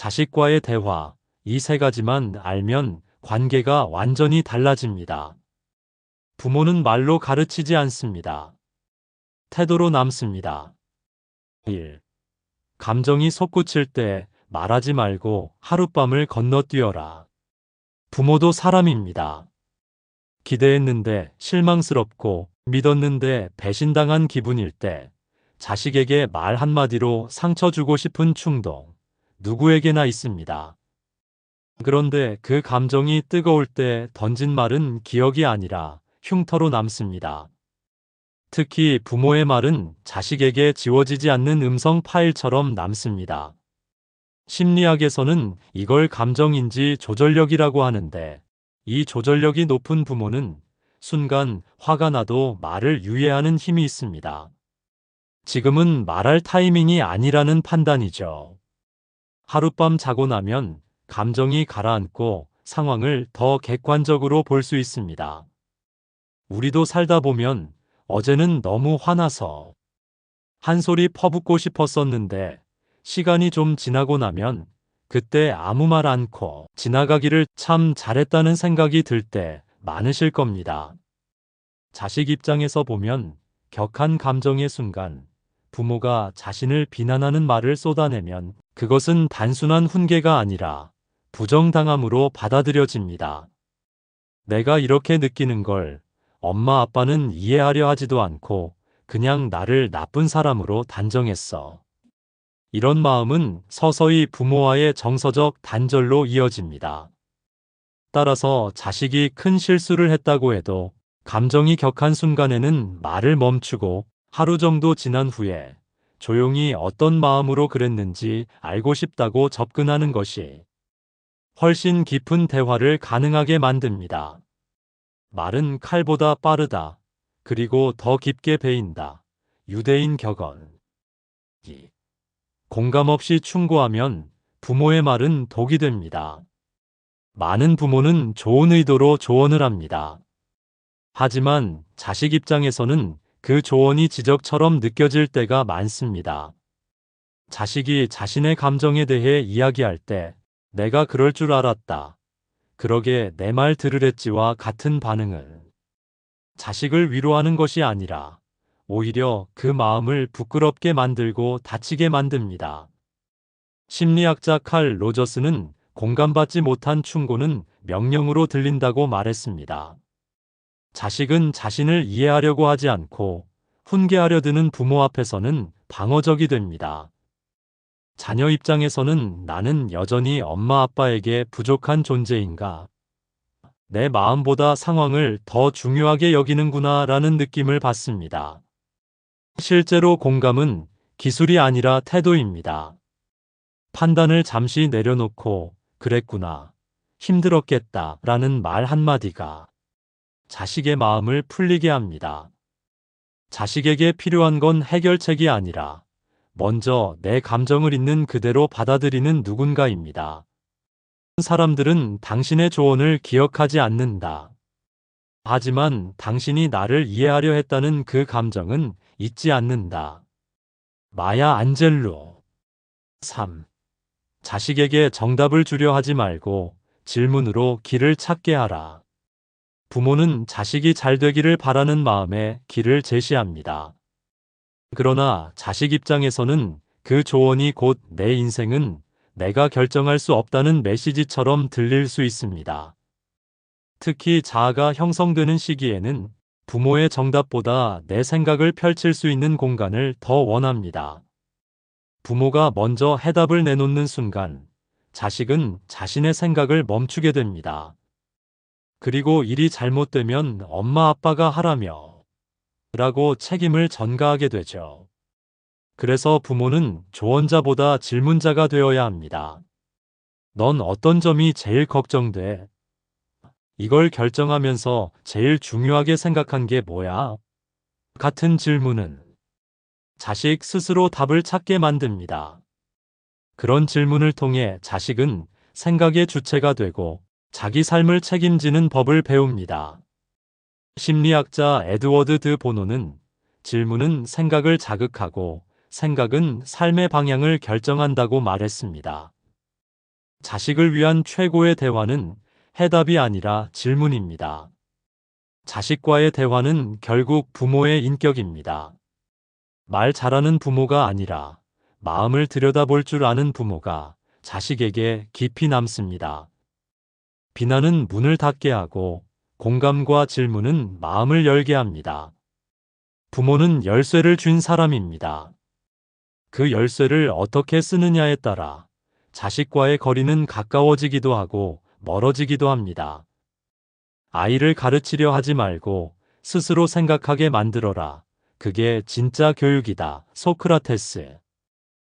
자식과의 대화, 이 세 가지만 알면 관계가 완전히 달라집니다. 부모는 말로 가르치지 않습니다. 태도로 남습니다. 1. 감정이 솟구칠 때 말하지 말고 하룻밤을 건너뛰어라. 부모도 사람입니다. 기대했는데 실망스럽고 믿었는데 배신당한 기분일 때 자식에게 말 한마디로 상처 주고 싶은 충동, 누구에게나 있습니다. 그런데 그 감정이 뜨거울 때 던진 말은 기억이 아니라 흉터로 남습니다. 특히 부모의 말은 자식에게 지워지지 않는 음성 파일처럼 남습니다. 심리학에서는 이걸 감정인지 조절력이라고 하는데, 이 조절력이 높은 부모는 순간 화가 나도 말을 유예하는 힘이 있습니다. 지금은 말할 타이밍이 아니라는 판단이죠. 하룻밤 자고 나면 감정이 가라앉고 상황을 더 객관적으로 볼 수 있습니다. 우리도 살다 보면 어제는 너무 화나서 한 소리 퍼붓고 싶었었는데 시간이 좀 지나고 나면 그때 아무 말 않고 지나가기를 참 잘했다는 생각이 들 때 많으실 겁니다. 자식 입장에서 보면 격한 감정의 순간 부모가 자신을 비난하는 말을 쏟아내면 그것은 단순한 훈계가 아니라 부정당함으로 받아들여집니다. 내가 이렇게 느끼는 걸 엄마 아빠는 이해하려 하지도 않고 그냥 나를 나쁜 사람으로 단정했어. 이런 마음은 서서히 부모와의 정서적 단절로 이어집니다. 따라서 자식이 큰 실수를 했다고 해도 감정이 격한 순간에는 말을 멈추고 하루 정도 지난 후에 조용히 어떤 마음으로 그랬는지 알고 싶다고 접근하는 것이 훨씬 깊은 대화를 가능하게 만듭니다. 말은 칼보다 빠르다. 그리고 더 깊게 베인다. 유대인 격언. 2. 공감 없이 충고하면 부모의 말은 독이 됩니다. 많은 부모는 좋은 의도로 조언을 합니다. 하지만 자식 입장에서는 그 조언이 지적처럼 느껴질 때가 많습니다. 자식이 자신의 감정에 대해 이야기할 때 내가 그럴 줄 알았다. 그러게 내 말 들으랬지와 같은 반응은 자식을 위로하는 것이 아니라 오히려 그 마음을 부끄럽게 만들고 다치게 만듭니다. 심리학자 칼 로저스는 공감받지 못한 충고는 명령으로 들린다고 말했습니다. 자식은 자신을 이해하려고 하지 않고 훈계하려 드는 부모 앞에서는 방어적이 됩니다. 자녀 입장에서는 나는 여전히 엄마 아빠에게 부족한 존재인가? 내 마음보다 상황을 더 중요하게 여기는구나 라는 느낌을 받습니다. 실제로 공감은 기술이 아니라 태도입니다. 판단을 잠시 내려놓고 그랬구나, 힘들었겠다 라는 말 한마디가 자식의 마음을 풀리게 합니다. 자식에게 필요한 건 해결책이 아니라 먼저 내 감정을 있는 그대로 받아들이는 누군가입니다. 사람들은 당신의 조언을 기억하지 않는다. 하지만 당신이 나를 이해하려 했다는 그 감정은 잊지 않는다. 마야 안젤로. 3. 자식에게 정답을 주려 하지 말고 질문으로 길을 찾게 하라. 부모는 자식이 잘 되기를 바라는 마음에 길을 제시합니다. 그러나 자식 입장에서는 그 조언이 곧 내 인생은 내가 결정할 수 없다는 메시지처럼 들릴 수 있습니다. 특히 자아가 형성되는 시기에는 부모의 정답보다 내 생각을 펼칠 수 있는 공간을 더 원합니다. 부모가 먼저 해답을 내놓는 순간 자식은 자신의 생각을 멈추게 됩니다. 그리고 일이 잘못되면 엄마 아빠가 하라며 라고 책임을 전가하게 되죠. 그래서 부모는 조언자보다 질문자가 되어야 합니다. 넌 어떤 점이 제일 걱정돼? 이걸 결정하면서 제일 중요하게 생각한 게 뭐야? 같은 질문은 자식 스스로 답을 찾게 만듭니다. 그런 질문을 통해 자식은 생각의 주체가 되고 자기 삶을 책임지는 법을 배웁니다. 심리학자 에드워드 드 보노는 질문은 생각을 자극하고 생각은 삶의 방향을 결정한다고 말했습니다. 자식을 위한 최고의 대화는 해답이 아니라 질문입니다. 자식과의 대화는 결국 부모의 인격입니다. 말 잘하는 부모가 아니라 마음을 들여다볼 줄 아는 부모가 자식에게 깊이 남습니다. 비난은 문을 닫게 하고 공감과 질문은 마음을 열게 합니다. 부모는 열쇠를 준 사람입니다. 그 열쇠를 어떻게 쓰느냐에 따라 자식과의 거리는 가까워지기도 하고 멀어지기도 합니다. 아이를 가르치려 하지 말고 스스로 생각하게 만들어라. 그게 진짜 교육이다. 소크라테스.